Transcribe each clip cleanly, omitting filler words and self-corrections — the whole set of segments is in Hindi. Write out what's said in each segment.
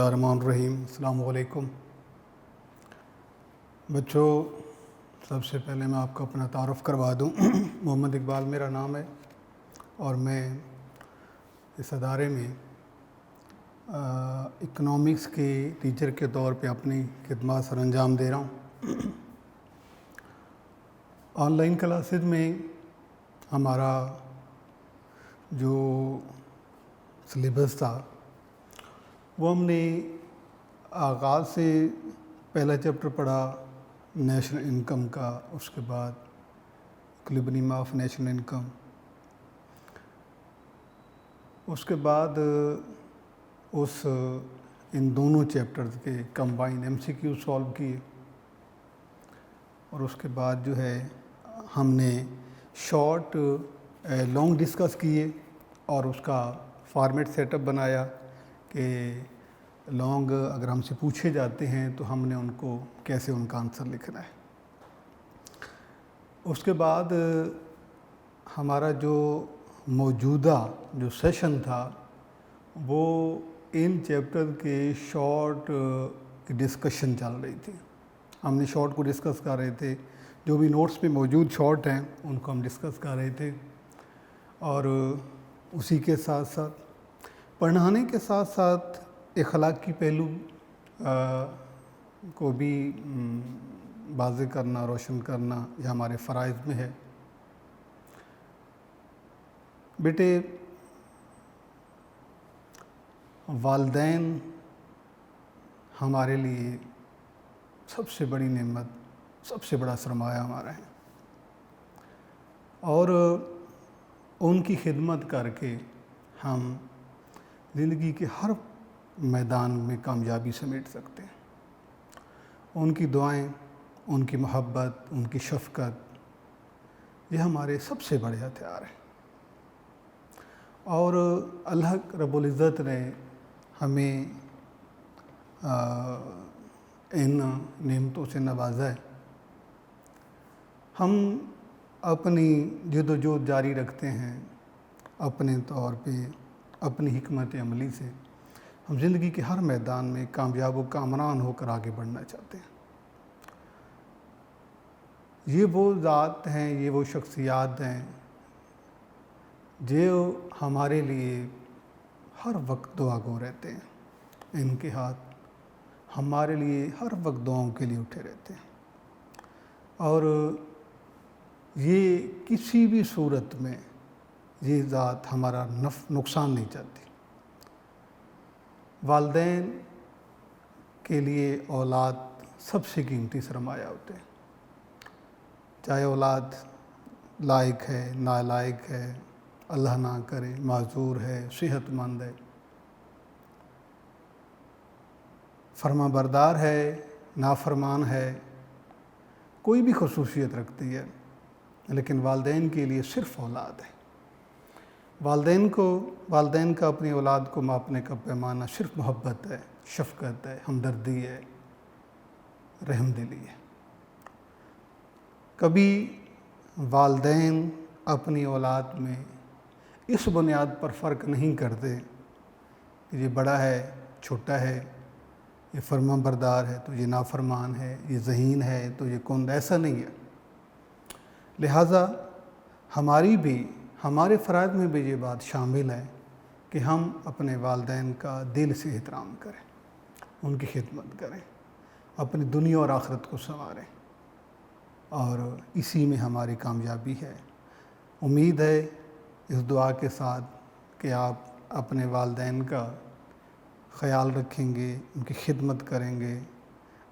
बिस्मिल्लाहिर्रहमानिर्रहीम। अस्सलामु अलैकुम बच्चों, सबसे पहले मैं आपको अपना तारुफ़ करवा दूं। मोहम्मद इकबाल मेरा नाम है और मैं इस अदारे में इकनॉमिक्स के टीचर के तौर पे अपनी खिदमत सर अंजाम दे रहा हूँ। ऑनलाइन क्लासेस में हमारा जो सिलेबस था वो हमने आगाज़ से पहला चैप्टर पढ़ा नेशनल इनकम का, उसके बाद इक्विलिब्रियम ऑफ नेशनल इनकम, उसके बाद इन दोनों चैप्टर्स के कंबाइन एमसीक्यू सॉल्व किए और उसके बाद जो है हमने शॉर्ट लॉन्ग डिस्कस किए और उसका फॉर्मेट सेटअप बनाया कि लॉन्ग अगर हमसे पूछे जाते हैं तो हमने उनको कैसे उनका आंसर लिखना है। उसके बाद हमारा जो मौजूदा जो सेशन था वो इन चैप्टर के शॉर्ट की डिस्कशन चल रही थी। हमने शॉर्ट को डिस्कस कर रहे थे, जो भी नोट्स में मौजूद शॉर्ट हैं उनको हम डिस्कस कर रहे थे और उसी के साथ साथ पढ़ाने के साथ साथ अखलाकी पहलू को भी वाज़े करना, रोशन करना यह हमारे फ़राइज़ में है। बेटे, वालिदैन हमारे लिए सबसे बड़ी नेमत, सबसे बड़ा सरमाया हमारा है और उनकी खिदमत करके हम ज़िंदगी के हर मैदान में कामयाबी समेट सकते हैं। उनकी दुआएं, उनकी मोहब्बत, उनकी शफ़क़त ये हमारे सबसे बड़े हथियार हैं और अल्लाह रब्बुल इज़्ज़त ने हमें इन नेमतों से नवाजा है। हम अपनी जद्दोजहद जारी रखते हैं अपने तौर पे, अपनी हिकमत अमली से हम ज़िंदगी के हर मैदान में कामयाब व कामरान होकर आगे बढ़ना चाहते हैं। ये वो ज़ात हैं, ये वो शख्सियात हैं जो हमारे लिए हर वक्त दुआ गो रहते हैं। इनके हाथ हमारे लिए हर वक्त दुआओं के लिए उठे रहते हैं और ये किसी भी सूरत में ये ज़ात हमारा नुकसान नहीं चाहती। वालिदैन के लिए औलाद सबसे कीमती सरमाया होते हैं, चाहे औलाद लायक है, नालायक है, अल्लाह ना करे, माजूर है, सेहतमंद है, फरमाबरदार है, नाफरमान है, कोई भी खसूसियत रखती है, लेकिन वालिदैन के लिए सिर्फ़ औलाद है। वालिदैन का अपनी औलाद को मापने का पैमाना सिर्फ मोहब्बत है, शफ़क़त है, हमदर्दी है, रहमदिली है। कभी वालिदैन अपनी औलाद में इस बुनियाद पर फ़र्क नहीं करते कि ये बड़ा है, छोटा है, ये फरमाबरदार है तो ये नाफरमान है, ये ज़हीन है तो ये कुंद, ऐसा नहीं है। लिहाजा हमारे फ़राइज़ में भी ये बात शामिल है कि हम अपने वालिदैन का दिल से एहतराम करें, उनकी खिदमत करें, अपनी दुनिया और आखिरत को संवारें और इसी में हमारी कामयाबी है। उम्मीद है इस दुआ के साथ कि आप अपने वालिदैन का ख़याल रखेंगे, उनकी खिदमत करेंगे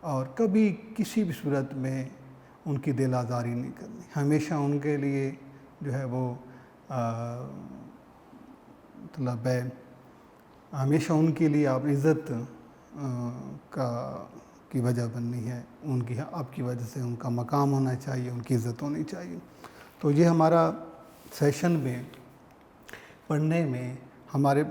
और कभी किसी भी सूरत में उनकी दिल आज़ारी नहीं करनी। हमेशा उनके लिए जो है वो मतलब है, हमेशा उनके लिए आप इज़्ज़त की वजह बननी है, उनकी आपकी वजह से उनका मकाम होना चाहिए, उनकी इज़्ज़त होनी चाहिए। तो ये हमारा सेशन में पढ़ने में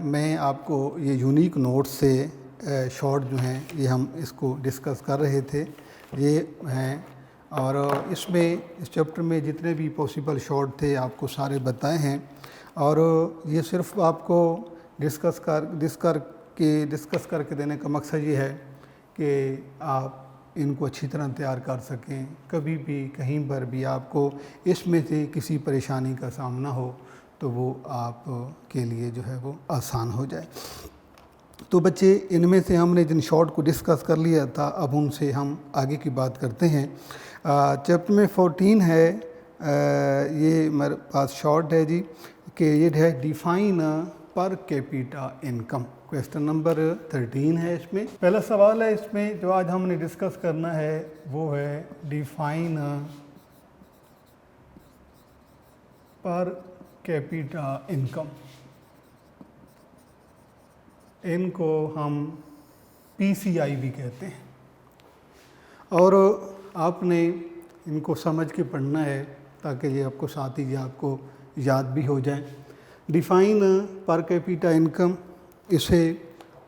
मैं आपको ये यूनिक नोट्स से शॉर्ट जो हैं ये हम इसको डिस्कस कर रहे थे, ये हैं और इसमें इस चैप्टर में जितने भी पॉसिबल शॉर्ट थे आपको सारे बताए हैं और ये सिर्फ आपको डिस्कस के डिस्कस करके देने का मकसद ये है कि आप इनको अच्छी तरह तैयार कर सकें। कभी भी कहीं पर भी आपको इसमें से किसी परेशानी का सामना हो तो वो आप के लिए जो है वो आसान हो जाए। तो बच्चे, इनमें से हमने जिन शॉर्ट को डिस्कस कर लिया था, अब उनसे हम आगे की बात करते हैं। चैप्टर में 14 है, ये मेरे पास शॉर्ट है जी, कि ये है डिफाइन पर कैपिटा इनकम। क्वेश्चन नंबर 13 है। इसमें पहला सवाल है, इसमें जो आज हमने डिस्कस करना है वो है डिफाइन पर कैपिटा इनकम। इनको हम PCI भी कहते हैं और आपने इनको समझ के पढ़ना है ताकि ये आपको साथ ही आपको याद भी हो जाए। डिफाइन पर कैपिटा इनकम, इसे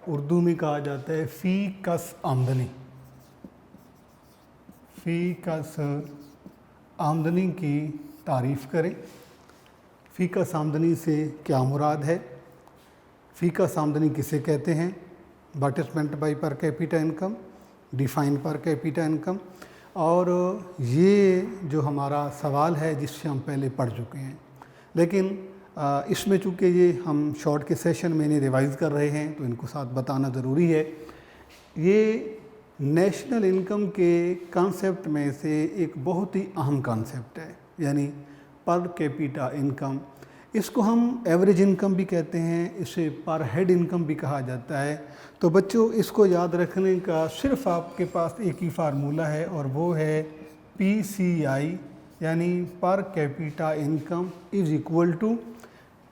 उर्दू में कहा जाता है फ़ी कस आमदनी। फ़ी कस आमदनी की तारीफ़ करें। फ़ी कस आमदनी से क्या मुराद है? फ़ी कस आमदनी किसे कहते हैं? व्हाट इज़ मेंट बाय पर कैपिटा इनकम, डिफाइन पर कैपिटा इनकम। और ये जो हमारा सवाल है जिससे हम पहले पढ़ चुके हैं, लेकिन इसमें चूँकि ये हम शॉर्ट के सेशन में इन्हें रिवाइज़ कर रहे हैं तो इनको साथ बताना ज़रूरी है। ये नेशनल इनकम के कॉन्सेप्ट में से एक बहुत ही अहम कॉन्सेप्ट है, यानी पर कैपिटा इनकम। इसको हम एवरेज इनकम भी कहते हैं, इसे पर हेड इनकम भी कहा जाता है। तो बच्चों, इसको याद रखने का सिर्फ आपके पास एक ही फार्मूला है और वो है PCI, यानी per capita income is equal to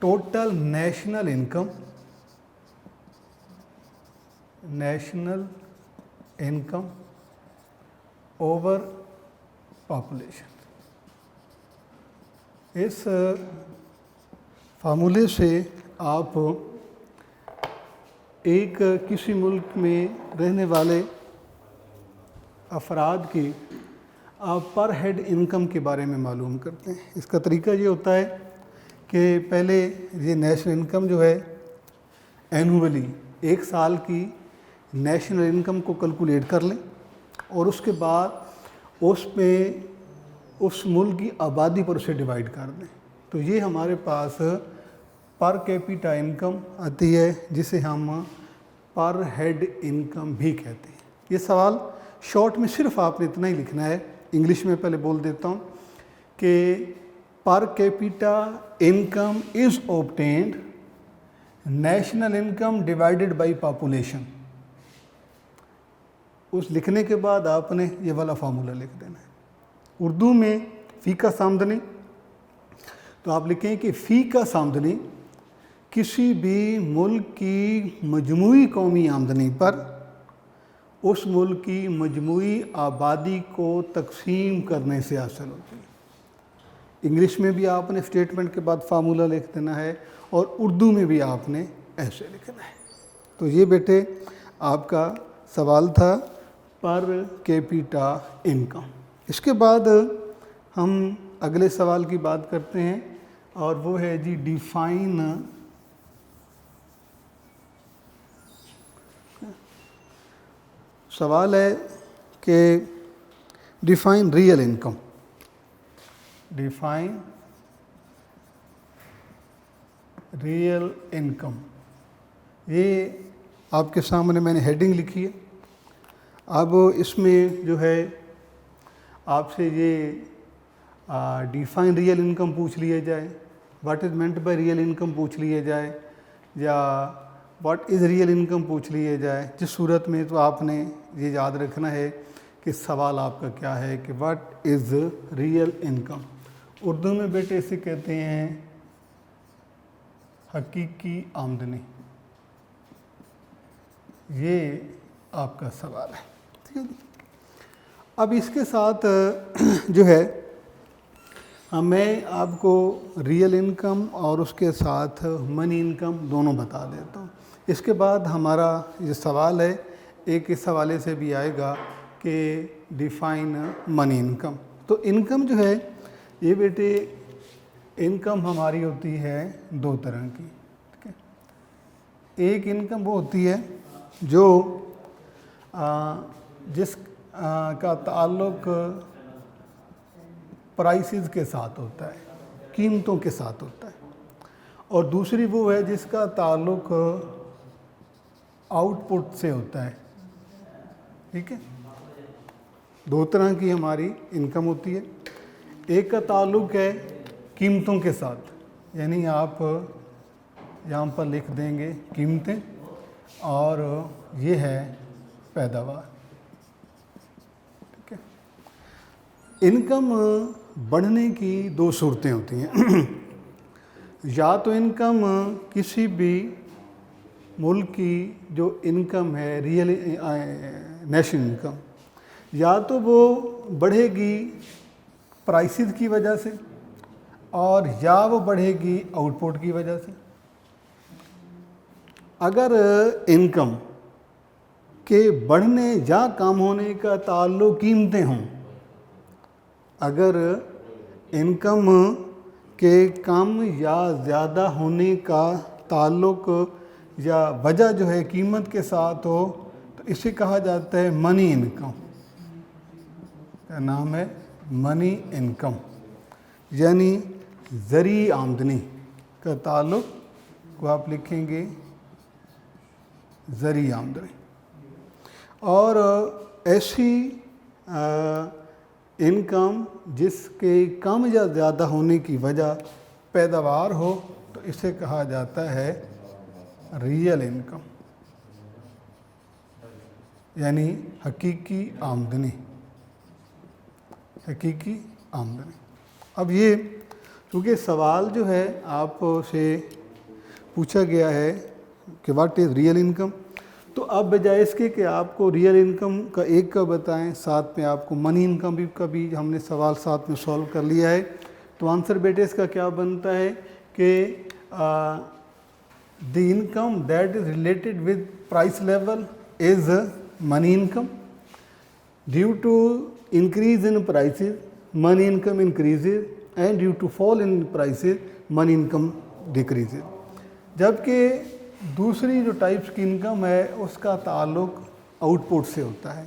total national income, national income over population. इस फार्मूले से आप एक किसी मुल्क में रहने वाले अफराद की आप पर हेड इनकम के बारे में मालूम करते हैं। इसका तरीका ये होता है कि पहले ये नेशनल इनकम जो है एनुअली एक साल की नेशनल इनकम को कैलकुलेट कर लें और उसके बाद उसमें उस मुल्क की आबादी पर उसे डिवाइड कर दें। तो ये हमारे पास पर कैपिटा इनकम आती है, जिसे हम पर हेड इनकम भी कहते हैं। ये सवाल शॉर्ट में सिर्फ आपने इतना ही लिखना है। इंग्लिश में पहले बोल देता हूँ कि पर capita income is obtained national income divided by population. उस लिखने के बाद आपने ये वाला फार्मूला लिख देना है। उर्दू में फ़ी कस आमदनी, तो आप लिखें कि फ़ी कस आमदनी किसी भी मुल्क की मजमूई कौमी आमदनी पर उस मुल्क की मजमूई आबादी को तकसीम करने से हासिल होती है। इंग्लिश में भी आपने स्टेटमेंट के बाद फार्मूला लिख देना है और उर्दू में भी आपने ऐसे लिखना है। तो ये बेटे आपका सवाल था पर कैपिटा इनकम। इसके बाद हम अगले सवाल की बात करते हैं और वो है जी डिफाइन सवाल है कि define real income. Define real income, ये आपके सामने मैंने हेडिंग लिखी है। अब इसमें जो है आपसे ये डिफाइन रियल इनकम पूछ लिया जाए, what is meant by real income पूछ लिया जाए, या व्हाट इज़ रियल इनकम पूछ लिया जाए। जिस सूरत में तो आपने ये याद रखना है कि सवाल आपका क्या है कि what is real income. Urdu में बेटे इसे कहते हैं हकीकी आमदनी। ये आपका सवाल है, ठीक है। अब इसके साथ जो है मैं आपको रियल इनकम और उसके साथ मनी इनकम दोनों बता देता हूँ। इसके बाद हमारा ये सवाल है, एक इस हवाले से भी आएगा कि डिफाइन मनी इनकम। तो इनकम जो है ये बेटे, इनकम हमारी होती है दो तरह की, ठीक है। एक इनकम वो होती है जो जिस का ताल्लुक प्राइसेस के साथ होता है, कीमतों के साथ होता है, और दूसरी वो है जिसका ताल्लुक आउटपुट से होता है। ठीक है, दो तरह की हमारी इनकम होती है। एक का ताल्लुक है कीमतों के साथ, यानी आप यहाँ पर लिख देंगे कीमतें, और ये है पैदावार। ठीक है, इनकम बढ़ने की दो सूरतें होती हैं। या तो इनकम किसी भी मुल्क की जो इनकम है रियल नेशनल इनकम, या तो वो बढ़ेगी प्राइसेस की वजह से, और या वो बढ़ेगी आउटपुट की वजह से। अगर इनकम के बढ़ने या कम होने का ताल्लुक कीमतें हों, अगर इनकम के कम या ज़्यादा होने का ताल्लुक या वजह जो है कीमत के साथ हो, तो इसे कहा जाता है मनी इनकम। का नाम है मनी इनकम, यानी ज़री आमदनी का ताल्लुक को आप लिखेंगे ज़री आमदनी। और ऐसी इनकम जिसके कम या ज़्यादा होने की वजह पैदावार हो, तो इसे कहा जाता है रियल इनकम, यानी हकीकी आमदनी। हकीकी आमदनी। अब ये क्योंकि सवाल जो है आपसे पूछा गया है कि व्हाट इज़ रियल इनकम, तो अब बजाय इसके कि आपको रियल इनकम का एक का बताएं, साथ में आपको मनी इनकम भी का भी हमने सवाल साथ में सॉल्व कर लिया है, तो आंसर बेटे इसका क्या बनता है कि the income that is related with price level is money income. Due to increase in prices money income increases, and due to fall in prices money income decreases. जबकि दूसरी जो टाइप्स की इनकम है उसका ताल्लुक आउटपुट से होता है।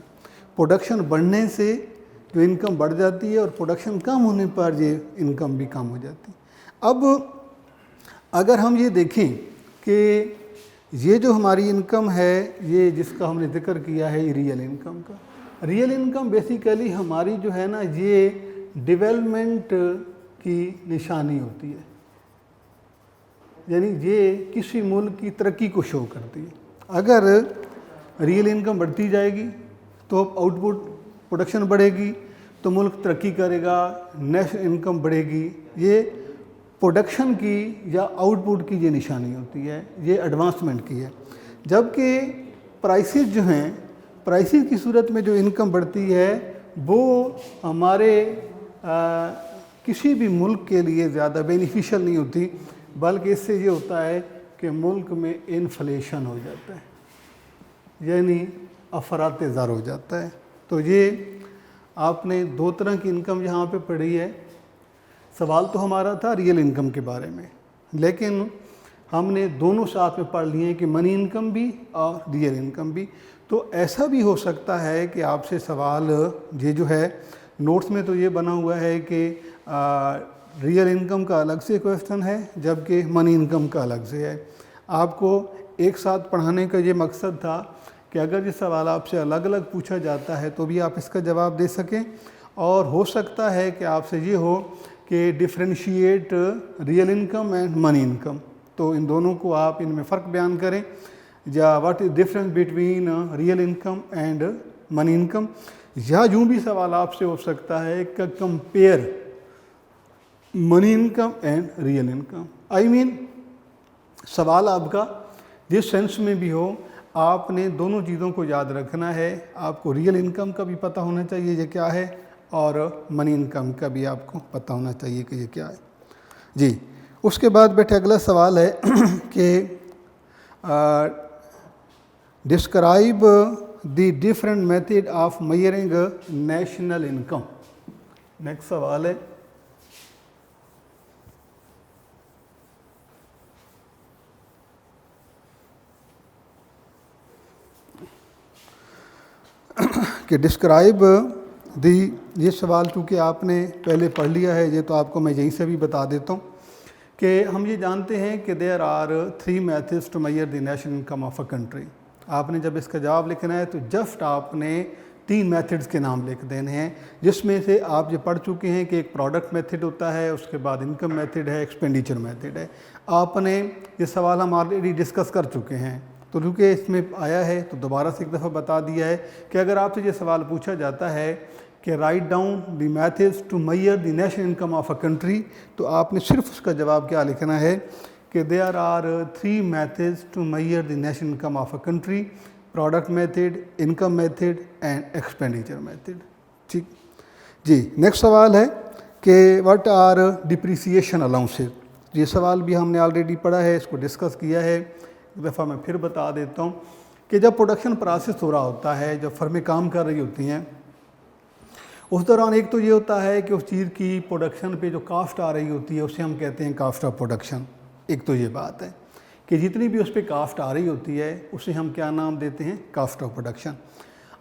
प्रोडक्शन बढ़ने से जो इनकम बढ़ जाती है, और प्रोडक्शन कम होने पर ये इनकम भी कम हो जाती है। अब अगर हम ये देखें कि ये जो हमारी इनकम है, ये जिसका हमने जिक्र किया है, ये रियल इनकम का। रियल इनकम बेसिकली हमारी जो है ना, ये डेवलपमेंट की निशानी होती है, यानी ये किसी मुल्क की तरक्की को शो करती है। अगर रियल इनकम बढ़ती जाएगी तो आउटपुट प्रोडक्शन बढ़ेगी, तो मुल्क तरक्की करेगा, नेशनल इनकम बढ़ेगी। ये प्रोडक्शन की या आउटपुट की ये निशानी होती है, ये एडवांसमेंट की है। जबकि प्राइसेस जो हैं, प्राइसेस की सूरत में जो इनकम बढ़ती है वो हमारे किसी भी मुल्क के लिए ज़्यादा बेनिफिशियल नहीं होती, बल्कि इससे ये होता है कि मुल्क में इन्फ्लेशन हो जाता है, यानी अफरात ज़र हो जाता है। तो ये आपने दो तरह की इनकम यहाँ पे पढ़ी है। सवाल तो हमारा था रियल इनकम के बारे में, लेकिन हमने दोनों साथ में पढ़ लिए कि मनी इनकम भी और रियल इनकम भी। तो ऐसा भी हो सकता है कि आपसे सवाल ये जो है नोट्स में तो ये बना हुआ है कि रियल इनकम का अलग से क्वेश्चन है, जबकि मनी इनकम का अलग से है। आपको एक साथ पढ़ाने का ये मकसद था कि अगर ये सवाल आपसे अलग अलग पूछा जाता है तो भी आप इसका जवाब दे सकें, और हो सकता है कि आपसे ये हो कि differentiate real income and money income, तो इन दोनों को आप इनमें फ़र्क बयान करें, या what is difference between real income and money income. या यूँ भी सवाल आपसे हो सकता है कि compare money income and real income. I mean सवाल आपका जिस सेंस में भी हो, आपने दोनों चीज़ों को याद रखना है। आपको रियल इनकम का भी पता होना चाहिए ये क्या है, और मनी इनकम का भी आपको पता होना चाहिए कि ये क्या है जी। उसके बाद बेटे अगला सवाल है कि describe the different method of measuring national income. Next सवाल है कि डिस्क्राइब दी, ये सवाल चूँकि आपने पहले पढ़ लिया है, ये तो आपको मैं यहीं से भी बता देता हूँ कि हम ये जानते हैं कि there are 3 methods to measure the national income of a country. आपने जब इसका जवाब लिखना है तो जस्ट आपने 3 मेथड्स के नाम लिख देने हैं, जिसमें से आप ये पढ़ चुके हैं कि एक प्रोडक्ट मेथड होता है, उसके बाद इनकम मेथड है, एक्सपेंडिचर मेथड है। आपने ये सवाल हम ऑलरेडी डिस्कस कर चुके हैं, तो क्योंकि इसमें आया है तो दोबारा से एक दफ़ा बता दिया है कि अगर आपसे ये सवाल पूछा जाता है कि write down the methods to measure the national income of a country, तो आपने सिर्फ उसका जवाब क्या लिखना है कि there are 3 methods to measure the national income of a country, product method, income method and expenditure method. ठीक जी। नेक्स्ट सवाल है कि व्हाट आर डिप्रिसिएशन अलाउंसेस। ये सवाल भी हमने ऑलरेडी पढ़ा है, इसको डिस्कस किया है, एक दफ़ा मैं फिर बता देता हूँ कि जब प्रोडक्शन प्रोसेस हो रहा होता है, जब फर्में काम कर रही होती हैं, उस दौरान एक तो ये होता है कि उस चीज़ की प्रोडक्शन पे जो कास्ट आ रही होती है उसे हम कहते हैं कास्ट ऑफ प्रोडक्शन। एक तो ये बात है कि जितनी भी उस पर कास्ट आ रही होती है उसे हम क्या नाम देते हैं, कास्ट ऑफ प्रोडक्शन।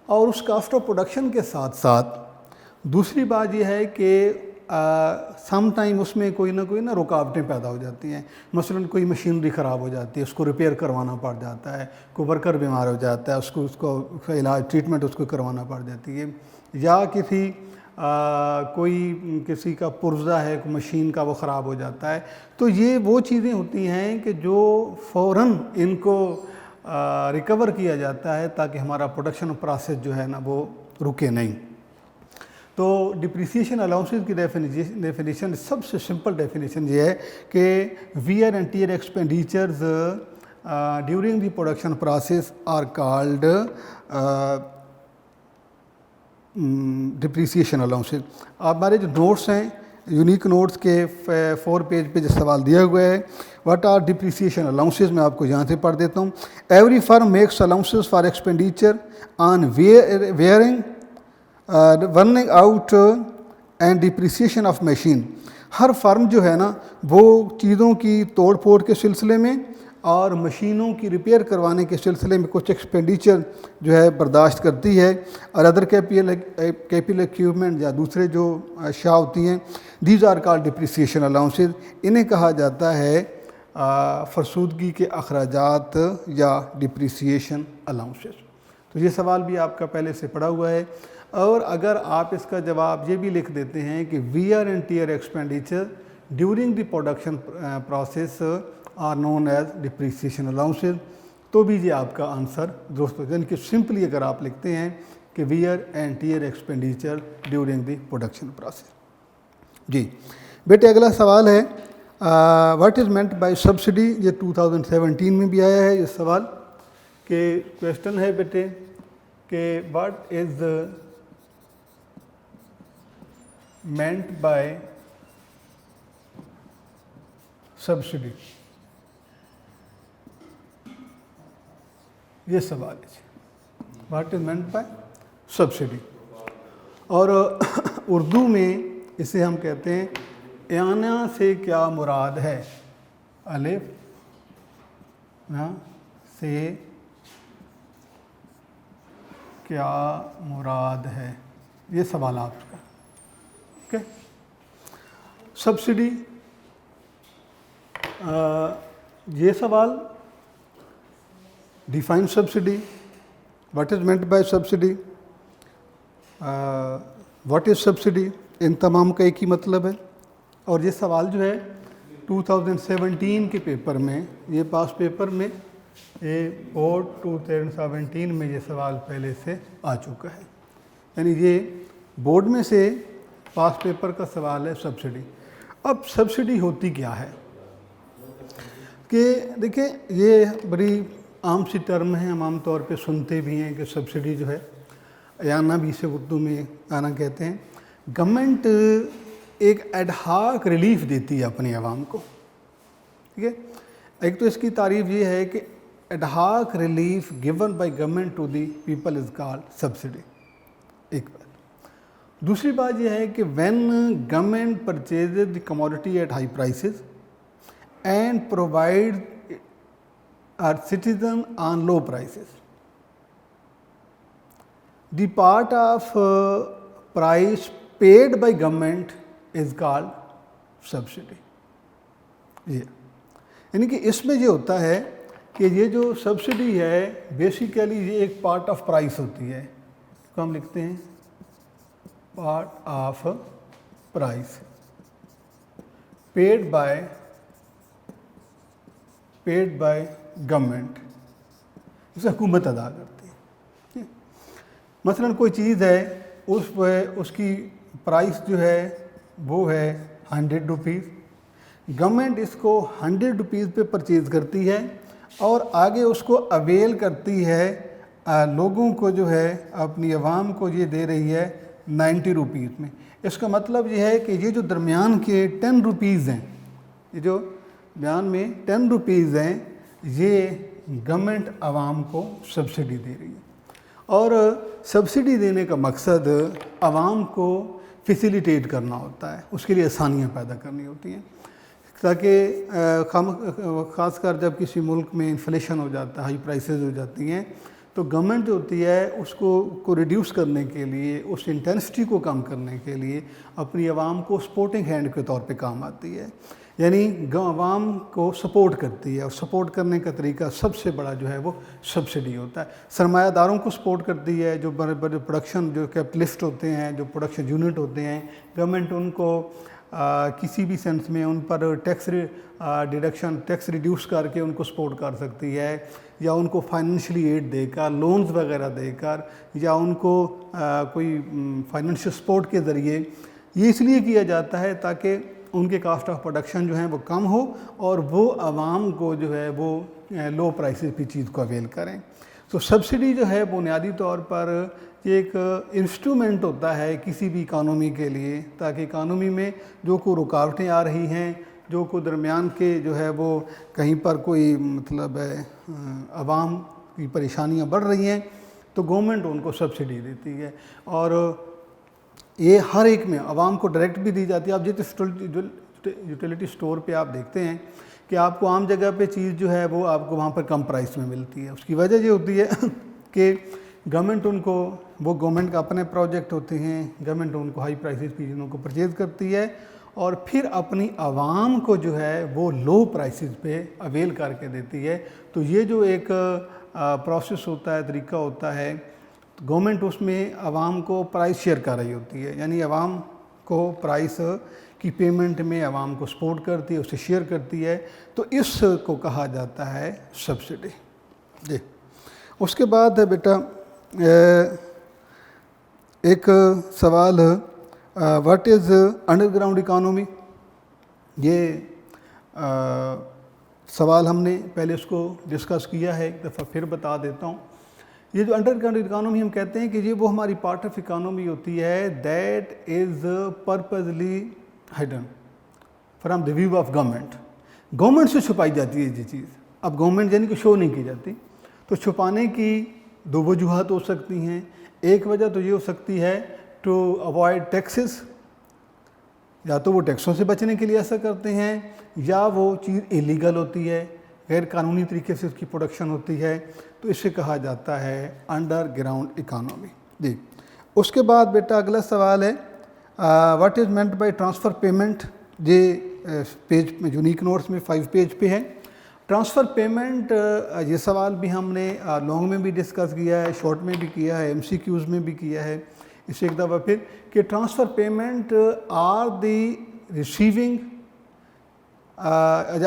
और उस कास्ट ऑफ प्रोडक्शन के साथ साथ दूसरी बात यह है कि सम टाइम उसमें कोई ना रुकावटें पैदा हो जाती हैं। मसलन कोई मशीनरी ख़राब हो जाती है, उसको रिपेयर करवाना पड़ जाता है, कोई वर्कर बीमार हो जाता है, उसको इलाज ट्रीटमेंट उसको करवाना पड़ जाती है, या किसी का पुर्जा है, कोई मशीन का वो ख़राब हो जाता है। तो ये वो चीज़ें होती हैं कि जो फ़ौरन इनको रिकवर किया जाता है ताकि हमारा प्रोडक्शन प्रोसेस जो है ना वो रुके नहीं। तो डिप्रिसिएशन अलाउंसेस की डेफिनेशन सबसे सिंपल डेफिनेशन ये है कि wear and tear expenditures during the production process are called depreciation allowances. हमारे जो नोट्स हैं, यूनिक नोट्स के 4 पेज पे जो सवाल दिया हुआ है, व्हाट आर डिप्रिसिएशन अलाउंसेस, मैं आपको यहाँ से पढ़ देता हूँ। Every firm makes allowances for expenditure on wearing burning out and depreciation of machine. Her firm जो है ना वो चीज़ों की तोड़ फोड़ के सिलसिले में और मशीनों की रिपेयर करवाने के सिलसिले में कुछ एक्सपेंडिचर जो है बर्दाश्त करती है, और अदर कैपिटल इक्विपमेंट या दूसरे जो अशिया होती हैं, these are called depreciation allowances. इन्हें कहा जाता है फरसूदगी के अखराजात या डिप्रिसिएशन अलाउंसेस। तो ये सवाल भी आपका पहले से पढ़ा हुआ है, और अगर आप इसका जवाब ये भी लिख देते हैं कि wear and tear expenditure during the production process are known as depreciation allowances, तो भी ये आपका आंसर दोस्तों। यानी कि सिंपली अगर आप लिखते हैं कि wear and tear expenditure during the production process. जी बेटे, अगला सवाल है what is meant by subsidy. ये 2017 में भी आया है ये सवाल के क्वेश्चन है बेटे कि what is meant by subsidy, ये सवाल है what is meant by subsidy. और उर्दू में इसे हम कहते हैं याना से क्या मुराद है, अलिफ ना से क्या मुराद है, ये सवाल आपका। ओके, सब्सिडी, ये सवाल define subsidy, what is meant by subsidy, what is subsidy, इन तमाम का एक ही मतलब है। और ये सवाल जो है 2017 के पेपर में, ये पास पेपर में, ये बोर्ड 2017 में ये सवाल पहले से आ चुका है, यानी ये बोर्ड में से पास पेपर का सवाल है सब्सिडी। अब सब्सिडी होती क्या है कि देखिए ये बड़ी आम सी टर्म है, हम आम तौर पे सुनते भी हैं कि सब्सिडी जो है, याना भी इसे उर्दू में आना कहते हैं। गवर्नमेंट एक एडहाक रिलीफ देती है अपनी आवाम को, ठीक है। एक तो इसकी तारीफ ये है कि ad hoc relief given by government to the people is called subsidy, एक बात। दूसरी बात यह है कि when government purchases the commodity at high prices and provide our citizen on low prices, the part of price paid by government is called subsidy. ये यानी कि इसमें ये होता है कि ये जो सब्सिडी है बेसिकली ये एक पार्ट ऑफ प्राइस होती है, तो हम लिखते हैं part of price paid by government, उसे हुकूमत अदा करती है। मसलन कोई चीज़ है उस पर उसकी प्राइस जो है वो है 100 रुपीज़, गवर्नमेंट इसको 100 रुपीज़ पे परचेज़ करती है और आगे उसको अवेल करती है, लोगों को जो है अपनी आवाम को ये दे रही है 90 रुपीज़ में। इसका मतलब ये है कि ये जो दरमियान के 10 रुपीज़ हैं, ये जो दरमियान में 10 रुपीज़ हैं, ये गवर्नमेंट आवाम को सब्सिडी दे रही है। और सब्सिडी देने का मकसद आवाम को फैसिलिटेट करना होता है, उसके लिए आसानियाँ पैदा करनी होती हैं, ताकि ख़ासकर जब किसी मुल्क में इन्फ्लेशन हो जाता है, हाई प्राइसेस हो जाती हैं, तो गवर्नमेंट जो होती है उसको रिड्यूस करने के लिए, उस इंटेंसिटी को कम करने के लिए अपनी आवाम को सपोर्टिंग हैंड के तौर पे काम आती है, यानी आवाम को सपोर्ट करती है। और सपोर्ट करने का तरीका सबसे बड़ा जो है वो सब्सिडी होता है। सरमायादारोों को सपोर्ट करती है, जो बड़े बड़े प्रोडक्शन जो कैपिटलिस्ट होते हैं, जो प्रोडक्शन यूनिट होते हैं, गवर्नमेंट उनको किसी भी सेंस में उन पर टैक्स डिडक्शन, टैक्स रिड्यूस करके उनको सपोर्ट कर सकती है, या उनको फाइनेंशियली एड देकर, लोन्स वगैरह देकर, या उनको कोई फाइनेंशियल सपोर्ट के ज़रिए। ये इसलिए किया जाता है ताकि उनके कास्ट ऑफ प्रोडक्शन जो है वो कम हो और वो आवाम को जो है वो लो प्राइसेस की चीज़ को अवेल करें। तो सब्सिडी जो है बुनियादी तौर पर एक इंस्ट्रूमेंट होता है किसी भी इकानमी के लिए, ताकि इकानमी में जो कोई रुकावटें आ रही हैं, जो कोई दरमियान के जो है वो कहीं पर कोई मतलब आवाम की परेशानियां बढ़ रही हैं, तो गवर्नमेंट उनको सब्सिडी देती है। और ये हर एक में आवाम को डायरेक्ट भी दी जाती है। आप जिस यूटिलिटी स्टोर पे आप देखते हैं कि आपको आम जगह पे चीज़ जो है वो आपको वहाँ पर कम प्राइस में मिलती है। उसकी वजह ये होती है कि गवर्नमेंट उनको, वो गवर्नमेंट का अपने प्रोजेक्ट होते हैं, गवर्नमेंट उनको हाई प्राइसेस की चीज़ों को परचेज़ करती है और फिर अपनी आवाम को जो है वो लो प्राइसेस पे अवेल करके देती है। तो ये जो एक प्रोसेस होता है, तरीका होता है, तो गवर्नमेंट उसमें आवाम को प्राइस शेयर कर रही होती है, यानी आवाम को प्राइस की पेमेंट में आवाम को सपोर्ट करती है, उसे शेयर करती है। तो इसको कहा जाता है सब्सिडी। जी, उसके बाद है बेटा एक सवाल, व्हाट इज़ अंडरग्राउंड इकानमी। ये सवाल हमने पहले उसको डिस्कस किया है, एक दफ़ा फिर बता देता हूँ। ये जो अंडरग्राउंड इकानमी हम कहते हैं कि ये वो हमारी पार्ट ऑफ इकानमी होती है that is purposely hidden from the view of government. Government से छुपाई जाती है ये चीज़। अब गवर्नमेंट यानी कि शो नहीं की जाती। तो छुपाने की दो वजूहत हो सकती हैं। एक वजह तो ये हो सकती है टू अवॉइड टैक्सेस, या तो वो टैक्सों से बचने के लिए ऐसा करते हैं, या वो चीज़ इलीगल होती है, गैर कानूनी तरीके से उसकी प्रोडक्शन होती है, तो इसे कहा जाता है अंडरग्राउंड इकानमी। जी, उसके बाद बेटा अगला सवाल है what is meant bye transfer payment. ये पेज में यूनिक नोट्स में 5 पेज पे है। ट्रांसफ़र पेमेंट, ये सवाल भी हमने लॉन्ग में भी डिस्कस किया है, शॉर्ट में भी किया है, MCQs में भी किया है। इसे एक दफ़ा फिर कि transfer payment are the receiving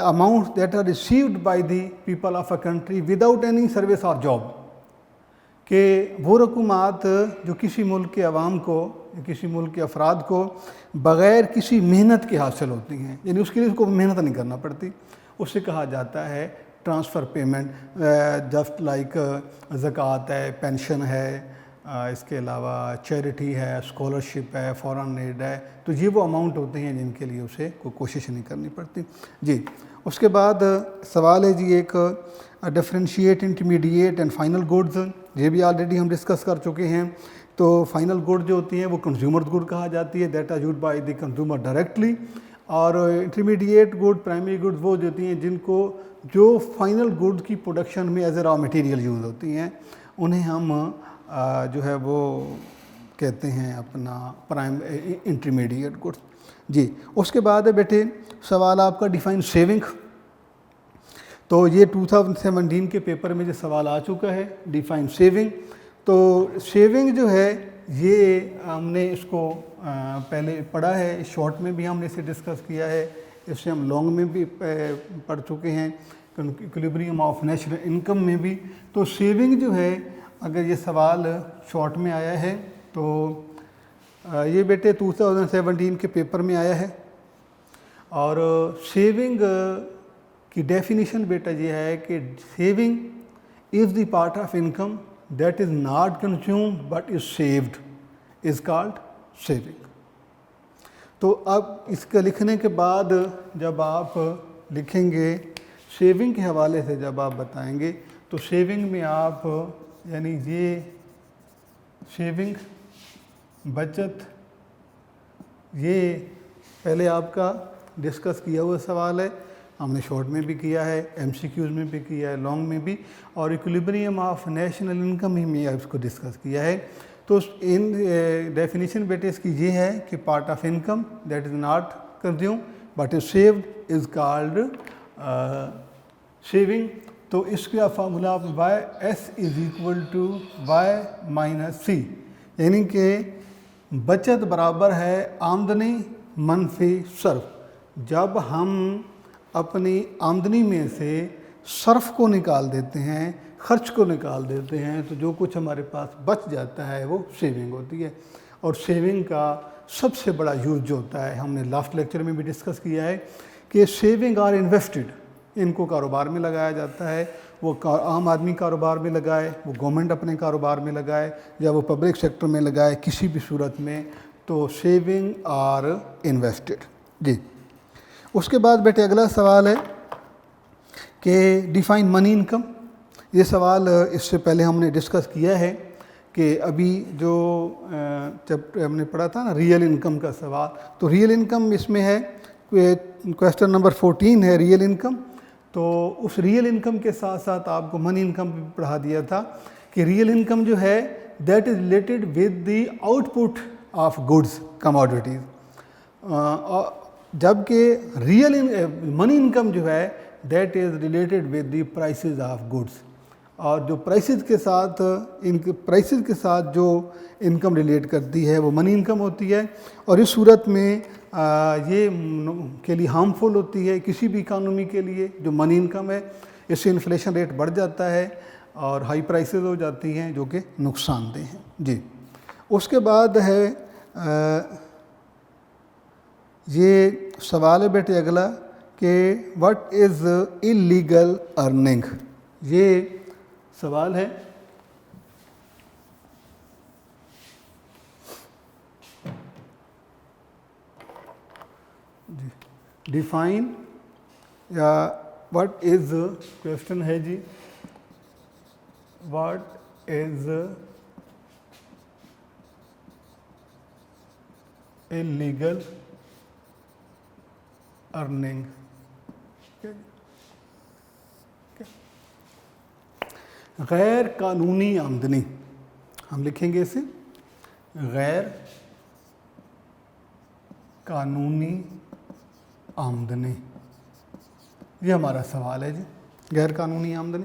amount that are received by the people of a country without any service और जॉब, कि वो रकूमात जो किसी मुल्क के अवाम को, किसी मुल्क के अफराद को बग़ैर किसी मेहनत के हासिल होती हैं, यानी उसके लिए उसको मेहनत नहीं करना पड़ती, उसे कहा जाता है ट्रांसफ़र पेमेंट। जस्ट लाइक ज़कात है, पेंशन है, इसके अलावा चैरिटी है, स्कॉलरशिप है, फॉरेन एड है, तो ये वो अमाउंट होते हैं जिनके लिए उसे कोई कोशिश नहीं करनी पड़ती। जी, उसके बाद सवाल है जी एक differentiate intermediate and final goods. ये भी ऑलरेडी हम डिस्कस कर चुके हैं। तो फाइनल गुड जो होती हैं वो कंज्यूमर गुड कहा जाती है, that are used by the consumer directly. और इंटरमीडिएट गुड, प्राइमरी गुड वो होती हैं जिनको जो फाइनल गुड की प्रोडक्शन में as a raw material use होती हैं, उन्हें हम जो है वो कहते हैं अपना प्राइम इंटरमीडिएट गुड्स। जी, उसके बाद है बेटे सवाल आपका डिफाइन सेविंग। तो ये 2017 के पेपर में जो सवाल आ चुका है डिफाइन सेविंग। तो सेविंग जो है ये हमने इसको पहले पढ़ा है, शॉर्ट में भी हमने इसे डिस्कस किया है, इससे हम लॉन्ग में भी पढ़ चुके हैं, इक्विलिब्रियम ऑफ नेशनल इनकम में भी। तो सेविंग जो है, अगर ये सवाल शॉर्ट में आया है तो ये बेटे 2017 के पेपर में आया है। और सेविंग की डेफिनेशन बेटा ये है कि saving is the part of income that is not consumed but is saved is called saving. तो अब इसका लिखने के बाद जब आप लिखेंगे सेविंग के हवाले से जब आप बताएंगे तो सेविंग में आप यानी ये सेविंग बचत, ये पहले आपका डिस्कस किया हुआ सवाल है, हमने शॉर्ट में भी किया है, एमसीक्यूज में भी किया है, लॉन्ग में भी, और इक्विलिब्रियम ऑफ नेशनल इनकम ही में इसको डिस्कस किया है। तो इन डेफिनेशन बेटे इसकी ये है कि part of income that is not consume but is saved is called saving. तो इसका फार्मूला आप Y S is equal to Y minus C, यानी कि बचत बराबर है आमदनी मनफी सर्फ। जब हम अपनी आमदनी में से सर्फ को निकाल देते हैं, खर्च को निकाल देते हैं, तो जो कुछ हमारे पास बच जाता है वो सेविंग होती है। और सेविंग का सबसे बड़ा यूज़ जो होता है, हमने लास्ट लेक्चर में भी डिस्कस किया है कि सेविंग आर इन्वेस्टेड, इनको कारोबार में लगाया जाता है। वो आम आदमी कारोबार में लगाए, वो गवर्नमेंट अपने कारोबार में लगाए, या वो पब्लिक सेक्टर में लगाए, किसी भी सूरत में, तो सेविंग आर इन्वेस्टेड। जी, उसके बाद बेटे अगला सवाल है कि डिफाइन मनी इनकम। ये सवाल इससे पहले हमने डिस्कस किया है कि अभी जो जब हमने पढ़ा था ना रियल इनकम का सवाल, तो रियल इनकम इसमें है, क्वेश्चन नंबर 14 है रियल इनकम। तो उस रियल इनकम के साथ साथ आपको मनी इनकम भी पढ़ा दिया था कि रियल इनकम जो है that is related with the output of goods commodities, जबकि रियल मनी इनकम जो है that is related with the prices of goods. और जो प्राइसेस के साथ इनके प्राइसेस के साथ जो इनकम रिलेट करती है वो मनी इनकम होती है। और इस सूरत में ये के लिए हार्मफुल होती है किसी भी इकानमी के लिए जो मनी इनकम है। इससे इन्फ्लेशन रेट बढ़ जाता है और हाई प्राइसेस हो जाती हैं जो कि नुकसानदेह हैं। जी, उसके बाद है ये सवाल है बेटे अगला कि व्हाट इज़ इलीगल अर्निंग। ये सवाल है डिफाइन, या व्हाट इज़ क्वेश्चन है जी, व्हाट इज़ इलीगल अर्निंग। गैर कानूनी आमदनी, हम लिखेंगे इसे गैर कानूनी आमदनी। ये हमारा सवाल है जी, गैर कानूनी आमदनी।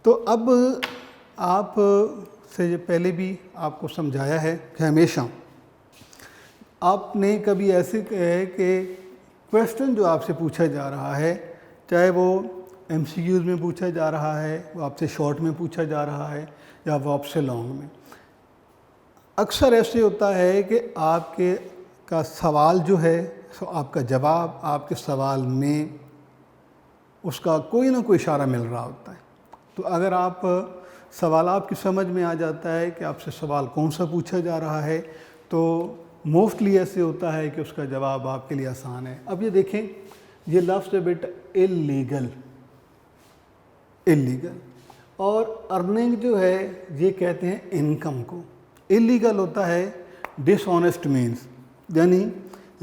तो अब आप से पहले भी आपको समझाया है कि हमेशा आपने कभी ऐसे कहे कि क्वेश्चन जो आपसे पूछा जा रहा है, चाहे वो एमसीक्यूज़ में पूछा जा रहा है, वो आपसे शॉर्ट में पूछा जा रहा है, या वो आपसे लॉन्ग में, अक्सर ऐसे होता है कि आपके का सवाल जो है, आपका जवाब आपके सवाल में उसका कोई ना कोई इशारा मिल रहा होता है। तो अगर आप सवाल आपकी समझ में आ जाता है कि आपसे सवाल कौन सा पूछा जा रहा है, तो मोस्टली ऐसे होता है कि उसका जवाब आपके लिए आसान है। अब ये देखें, ये लफ्ज़ है बेटा इलीगल, इलीगल, और अर्निंग जो है ये कहते हैं इनकम को। इलीगल होता है डिसऑनेस्ट मीन्स, यानी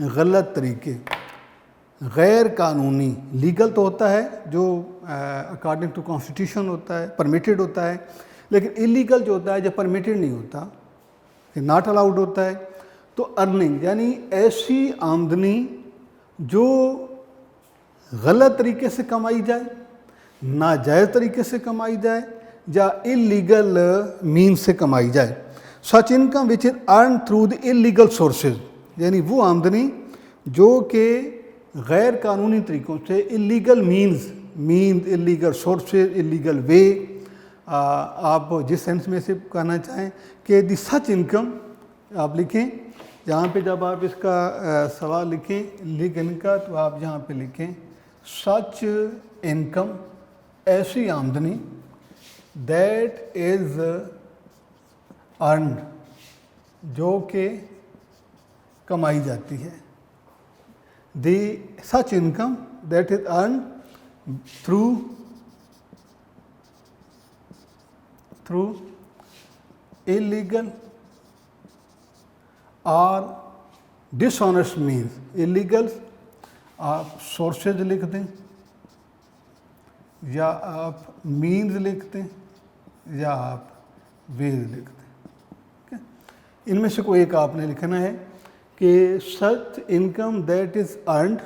गलत तरीके, गैर कानूनी। लीगल तो होता है जो अकॉर्डिंग टू कॉन्स्टिट्यूशन होता है, परमिटेड होता है। लेकिन इलीगल जो होता है, जब परमिटेड नहीं होता, कि नॉट अलाउड होता है, तो अर्निंग यानी ऐसी आमदनी जो गलत तरीके से कमाई जाए, नाजायज़ तरीके से कमाई जाए, या इलीगल मीन से कमाई जाए। Such income which is earn through the illegal sources, यानी वो आमदनी जो कि गैर कानूनी तरीक़ों से, illegal means illegal sources, illegal way, आप जिस सेंस में से कहना चाहें कि दी सच इनकम आप लिखें। जहाँ पे जब आप इसका सवाल लिखें लिखने का, तो आप जहाँ पे लिखें सच इनकम, ऐसी आमदनी दैट इज़ अर्न, जो कि कमाई जाती है। The such income that is earn through illegal और dishonest means। illegal आप sources लिख दें, या आप means लिख दें, या आप ways लिख दें। इनमें से कोई एक आपने लिखना है कि such income that is earned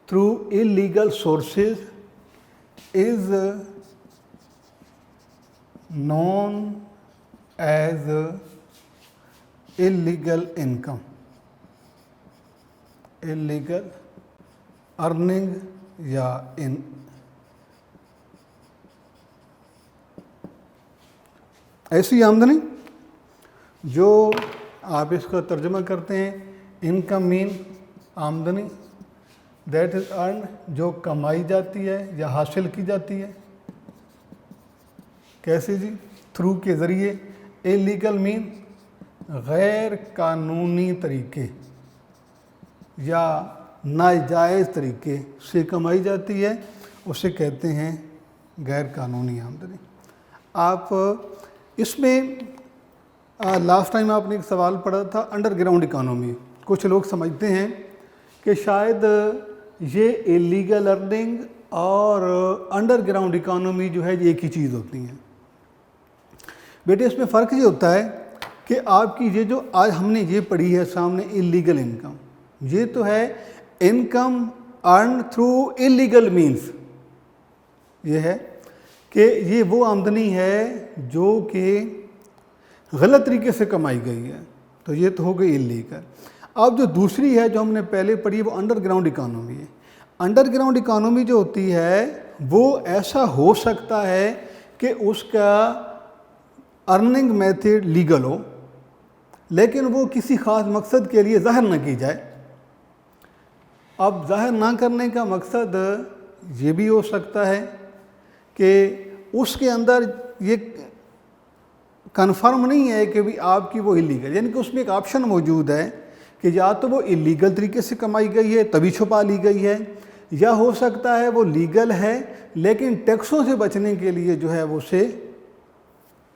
through illegal sources is known as illegal income, illegal earning या इन। ऐसी आमदनी जो आप इसका तर्जुमा करते हैं इनकम मीन आमदनी, दैट इज़ अर्न, जो कमाई जाती है या हासिल की जाती है। कैसे जी? थ्रू के ज़रिए, इलीगल मीन गैर कानूनी तरीके या नाजायज़ तरीके से कमाई जाती है, उसे कहते हैं गैर कानूनी आमदनी। आप इसमें लास्ट टाइम आपने एक सवाल पढ़ा था अंडरग्राउंड इकोनॉमी। कुछ लोग समझते हैं कि शायद ये इलीगल अर्निंग और अंडरग्राउंड इकोनॉमी जो है ये एक ही चीज़ होती हैं। बेटे इसमें फ़र्क ये होता है कि आपकी ये जो आज हमने ये पढ़ी है सामने इलीगल इनकम, ये तो है income earn through illegal means. ये है कि ये वो आमदनी है जो कि गलत तरीके से कमाई गई है, तो ये तो हो गई इलीगल। अब जो दूसरी है जो हमने पहले पढ़ी है वो अंडरग्राउंड इकोनॉमी है। अंडरग्राउंड इकोनॉमी जो होती है वो ऐसा हो सकता है कि उसका अर्निंग मेथड लीगल हो, लेकिन वो किसी ख़ास मकसद के लिए ज़ाहिर न की जाए। अब ज़ाहिर ना करने का मकसद ये भी हो सकता है कि उसके अंदर ये कन्फर्म नहीं है कि भी आपकी वो इलीगल, यानी कि उसमें एक ऑप्शन मौजूद है कि या तो वो इलीगल तरीके से कमाई गई है तभी छुपा ली गई है, या हो सकता है वो लीगल है लेकिन टैक्सों से बचने के लिए जो है वो उसे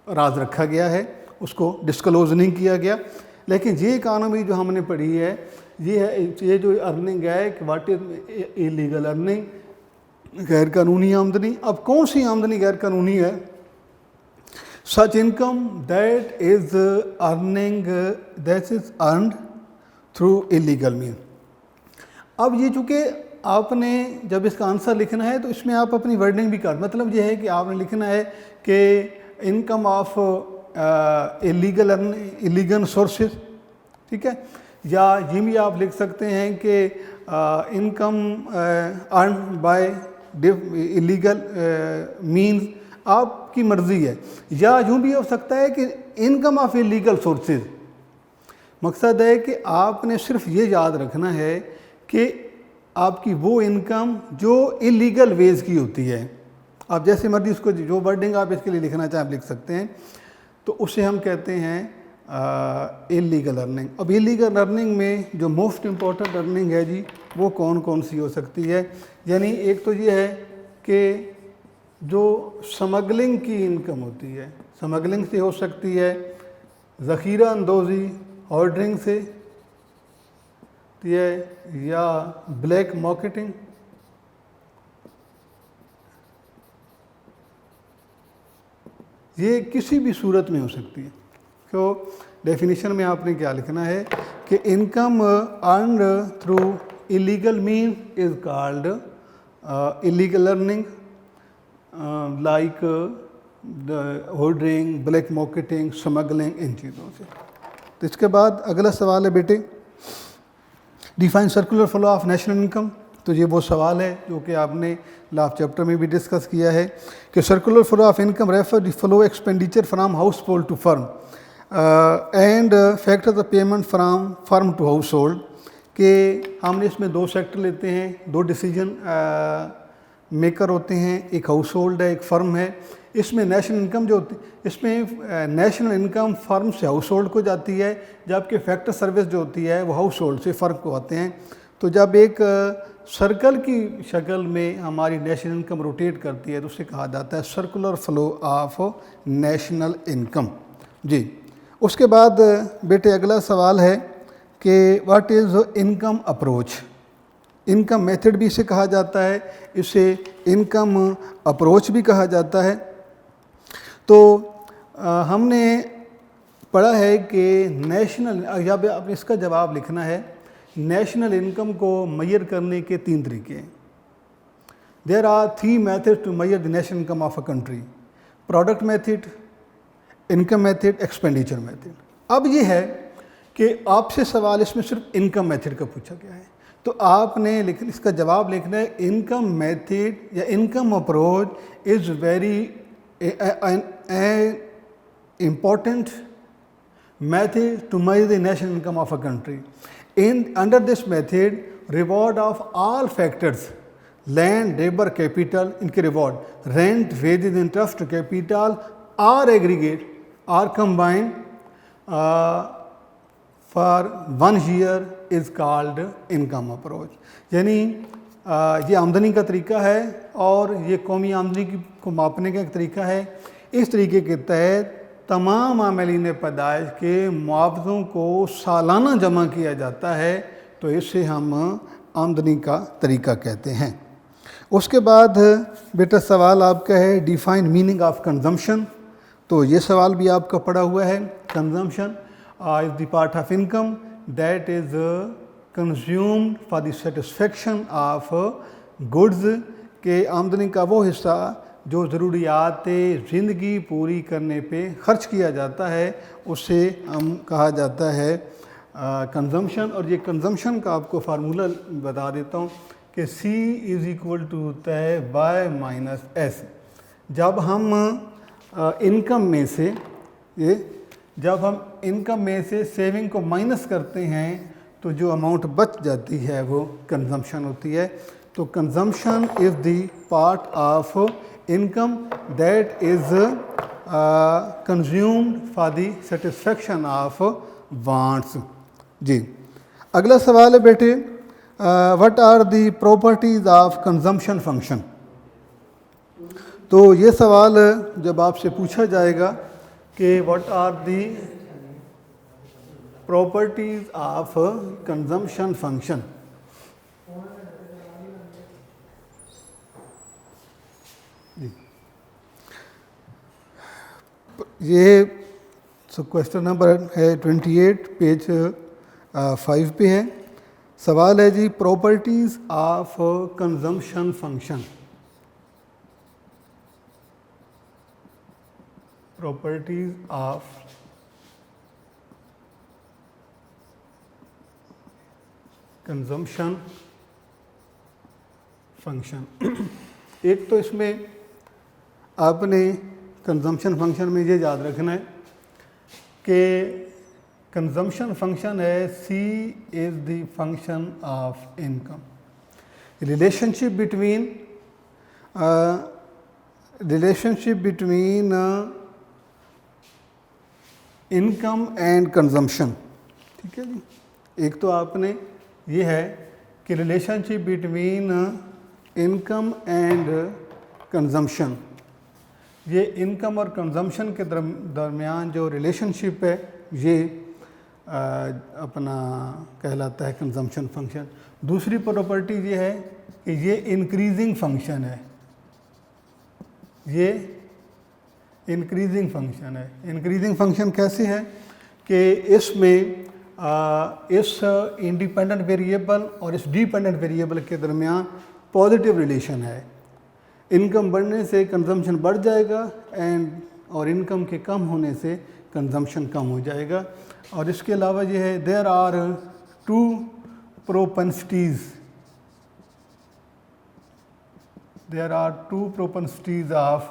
राज रखा गया है, उसको डिस्क्लोज नहीं किया गया। लेकिन ये इकानमी जो हमने पढ़ी है ये है, ये जो अर्निंग है कि व्हाट इज इलीगल अर्निंग, गैर कानूनी आमदनी। अब कौन सी आमदनी गैर कानूनी है? सच income that is earning that is earned through illegal mean. अब ये चूँकि आपने जब इसका आंसर लिखना है तो इसमें आप अपनी वर्डिंग भी कर, मतलब ये है कि आपने लिखना है कि इनकम ऑफ इलीगल सोर्सेज, ठीक है, या ये भी आप लिख सकते हैं कि income earn by illegal means, आपकी मर्ज़ी है। या यूँ भी हो सकता है कि इनकम ऑफ इलीगल सोर्सेज। मकसद है कि आपने सिर्फ ये याद रखना है कि आपकी वो इनकम जो इलीगल वेज की होती है। आप जैसे मर्जी उसको जो वर्डिंग आप इसके लिए लिखना चाहें आप लिख सकते हैं, तो उसे हम कहते हैं इलीगल अर्निंग। अब इलीगल अर्निंग में जो मोस्ट इम्पॉर्टेंट अर्निंग है जी वो कौन कौन सी हो सकती है? यानी एक तो ये है कि जो स्मगलिंग की इनकम होती है, स्मगलिंग से हो सकती है, ज़ख़ीरा अंदोज़ी ऑर्डरिंग से है, या ब्लैक मार्केटिंग, ये किसी भी सूरत में हो सकती है। तो डेफिनेशन में आपने क्या लिखना है कि income earned through illegal mean is called illegal earning, like hoarding, black marketing, smuggling, इन चीज़ों से। तो इसके बाद अगला सवाल है बेटे, define circular flow of national income. तो ये वो सवाल है जो कि आपने लास्ट चैप्टर में भी डिस्कस किया है कि circular flow of income refer the flow expenditure from household to firm and factor the payment from firm to household. कि हमने इसमें दो सेक्टर लेते हैं, दो डिसीजन मेकर होते हैं, एक हाउस होल्ड है, एक फर्म है। इसमें नेशनल इनकम जो होती है, इसमें नेशनल इनकम फर्म से हाउस होल्ड को जाती है, जबकि फैक्टर सर्विस जो होती है वो हाउस होल्ड से फर्म को आते हैं। तो जब एक सर्कल की शक्ल में हमारी नेशनल इनकम रोटेट करती है तो उसे कहा जाता है circular flow of national income. जी, उसके बाद बेटे अगला सवाल है कि what is income approach. Income method भी इसे कहा जाता है, इसे इनकम अप्रोच भी कहा जाता है। तो हमने पढ़ा है कि नेशनल, अब आपने इसका जवाब लिखना है, नेशनल इनकम को मेजर करने के 3 तरीके हैं। There are 3 method to measure the national income of a country, product method, income method, expenditure method. अब ये है कि आपसे सवाल इसमें सिर्फ इनकम मेथड का पूछा गया है, तो आपने इसका जवाब लिखना है इनकम मेथड या income approach is very important method to measure the national income of a country. Under this method, reward of all factors, land, labor, capital, इनके reward, rent, wages, interest, capital, are aggregate, are combined for 1 year is called income approach. यानी ये आमदनी का तरीका है और ये कौमी आमदनी को मापने का एक तरीका है। इस तरीके के तहत तमाम आमलीन पैदाइश के मुआवज़ों को सालाना जमा किया जाता है, तो इसे हम आमदनी का तरीका कहते हैं। उसके बाद बेटा सवाल आपका है डिफाइन मीनिंग ऑफ कंजम्पशन। तो ये सवाल भी आपका पड़ा हुआ है। Consumption is the part of income that is consumed for the satisfaction of goods. के आमदनी का वो हिस्सा जो ज़रूरियात ज़िंदगी पूरी करने पे ख़र्च किया जाता है उसे हम कहा जाता है कंजम्पशन। और ये कंजम्पशन का आपको फार्मूला बता देता हूँ कि C इज़ इक्वल टू होता है Y माइनस S। जब हम इनकम में से सेविंग को माइनस करते हैं तो जो अमाउंट बच जाती है वो कंजम्पशन होती है। तो consumption is the part of income that is consumed for the satisfaction of wants. जी, अगला सवाल है बेटे what are the properties of consumption function. तो ये सवाल जब आपसे पूछा जाएगा कि what are the properties of consumption function, ये क्वेश्चन नंबर है 28 पेज 5 पे है। सवाल है जी properties of consumption function. Properties of consumption function. एक तो इसमें आपने कंजम्पशन फंक्शन में ये याद रखना है कि कंजम्पशन फंक्शन है C is the function of income. Relationship between income and consumption. ठीक है जी, एक तो आपने ये है कि relationship between income and consumption, ये इनकम और कंजम्पशन के दरमियान जो रिलेशनशिप है ये अपना कहलाता है कंजम्पशन फंक्शन। दूसरी प्रॉपर्टी ये है कि ये इंक्रीजिंग फंक्शन है, ये इंक्रीजिंग फंक्शन है। इंक्रीजिंग फंक्शन कैसे है कि इसमें इस इंडिपेंडेंट वेरिएबल और इस डिपेंडेंट वेरिएबल के दरमियान पॉजिटिव रिलेशन है। इनकम बढ़ने से कंजम्पशन बढ़ जाएगा और इनकम के कम होने से कंजम्पशन कम हो जाएगा। और इसके अलावा ये है there are two propensities of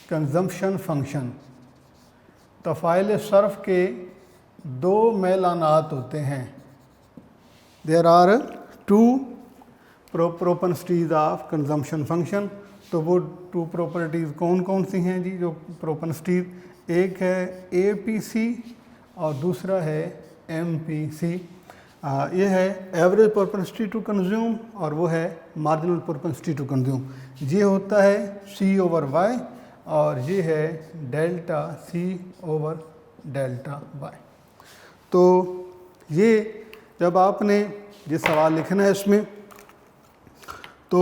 consumption function. तफ़ाइल सर्फ के दो मैलानात होते हैं। There are two propensities of consumption function. तो वो टू प्रॉपर्टीज़ कौन कौन सी हैं जी? जो प्रोपेंसिटीज, एक है APC और दूसरा है MPC। ये है एवरेज प्रोपेंसिटी टू कंज्यूम और वो है मार्जिनल प्रोपेंसिटी टू कंज्यूम। ये होता है C/Y और ये है डेल्टा C/डेल्टा Y। तो ये जब आपने ये सवाल लिखना है इसमें तो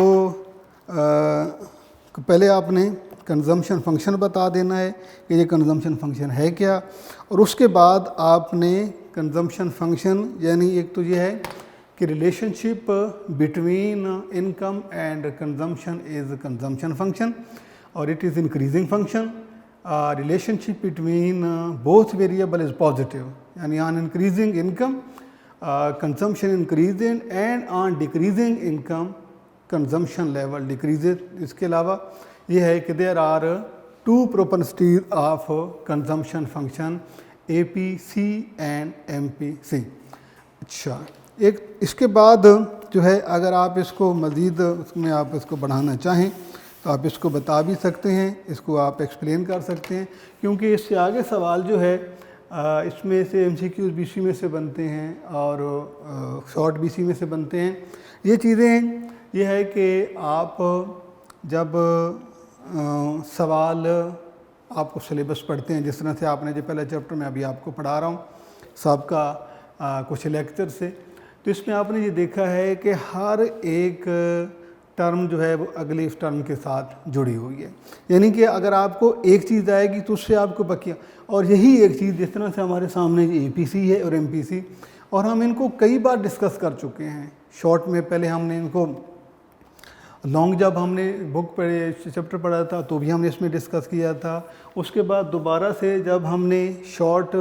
पहले आपने कंजम्पशन फंक्शन बता देना है कि ये कंजम्पशन फंक्शन है क्या, और उसके बाद आपने कंजम्पशन फंक्शन यानी एक तो ये है कि relationship between income and consumption is consumption function और it is increasing function. Relationship between both variable is positive, यानी on increasing income consumption increasing and on decreasing income consumption level decreases. इसके अलावा ये है कि there are two propensities of consumption function APC and MPC। अच्छा, एक इसके बाद जो है अगर आप इसको मज़ीद उसमें आप इसको बढ़ाना चाहें तो आप इसको बता भी सकते हैं, इसको आप एक्सप्लेन कर सकते हैं, क्योंकि इससे आगे सवाल जो है इसमें से MCQs BC में से बनते हैं और शॉर्ट BC में से बनते हैं। ये चीज़ें ये है कि आप जब सवाल आपको सिलेबस पढ़ते हैं, जिस तरह से आपने जो पहला चैप्टर मैं अभी आपको पढ़ा रहा हूँ सबका कुछ लेक्चर से, तो इसमें आपने ये देखा है कि हर एक टर्म जो है वो अगले इस टर्म के साथ जुड़ी हुई है। यानी कि अगर आपको एक चीज़ आएगी तो उससे आपको बकिया, और यही एक चीज़ जिस तरह से हमारे सामने APC है और MPC, और हम इनको कई बार डिस्कस कर चुके हैं शॉर्ट में। पहले हमने इनको लॉन्ग जब हमने बुक पढ़े चैप्टर पढ़ा था तो भी हमने इसमें डिस्कस किया था। उसके बाद दोबारा से जब हमने शॉर्ट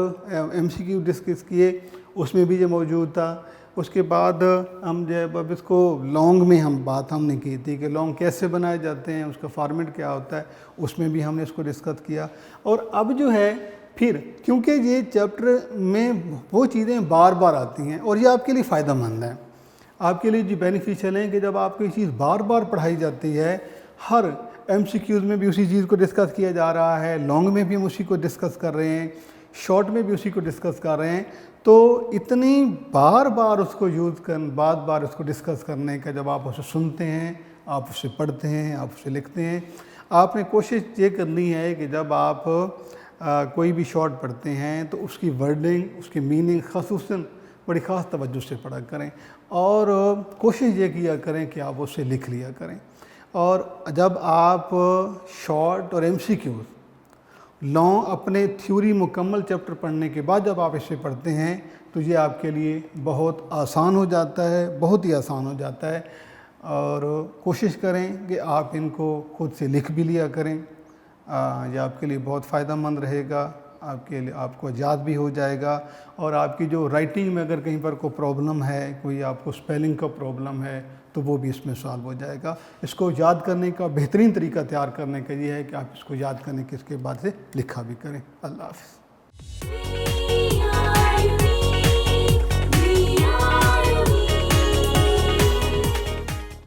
MCQ डिस्कस किए उसमें भी ये मौजूद था। उसके बाद हम जब अब इसको लॉन्ग में हमने की थी कि लॉन्ग कैसे बनाए जाते हैं, उसका फॉर्मेट क्या होता है, उसमें भी हमने इसको डिस्कस किया। और अब जो है फिर क्योंकि ये चैप्टर में वो चीज़ें बार बार आती हैं और ये आपके लिए फ़ायदेमंद है, आपके लिए जो बेनिफिशियल है कि जब आपको ये चीज़ बार बार पढ़ाई जाती है, हर MCQs में भी उसी चीज़ को डिस्कस किया जा रहा है, लॉन्ग में भी हम उसी को डिस्कस कर रहे हैं, शॉर्ट में भी उसी को डिस्कस कर रहे हैं, तो इतनी बार बार उसको यूज़ कर बार उसको डिस्कस करने का जब आप उसे सुनते हैं, आप उसे पढ़ते हैं, आप उसे लिखते हैं, आपने कोशिश ये करनी है कि जब आप कोई भी शॉर्ट पढ़ते हैं तो उसकी वर्डिंग, उसकी मीनिंग ख़ुसूसन बड़ी ख़ास तवज्जो से पढ़ा करें और कोशिश ये किया करें कि आप उसे लिख लिया करें। और जब आप शॉर्ट और MCQs लॉन्ग अपने थ्योरी मुकम्मल चैप्टर पढ़ने के बाद जब आप इसे पढ़ते हैं तो ये आपके लिए बहुत आसान हो जाता है, बहुत ही आसान हो जाता है। और कोशिश करें कि आप इनको खुद से लिख भी लिया करें, ये आपके लिए बहुत फ़ायदेमंद रहेगा, आपके लिए आपको याद भी हो जाएगा। और आपकी जो राइटिंग में अगर कहीं पर कोई प्रॉब्लम है, कोई आपको स्पेलिंग का प्रॉब्लम है, तो वो भी इसमें सॉल्व हो जाएगा। इसको याद करने का बेहतरीन तरीका तैयार करने का ये है कि आप इसको याद करने के इसके बाद से लिखा भी करें। अल्लाह हाफ़िज़।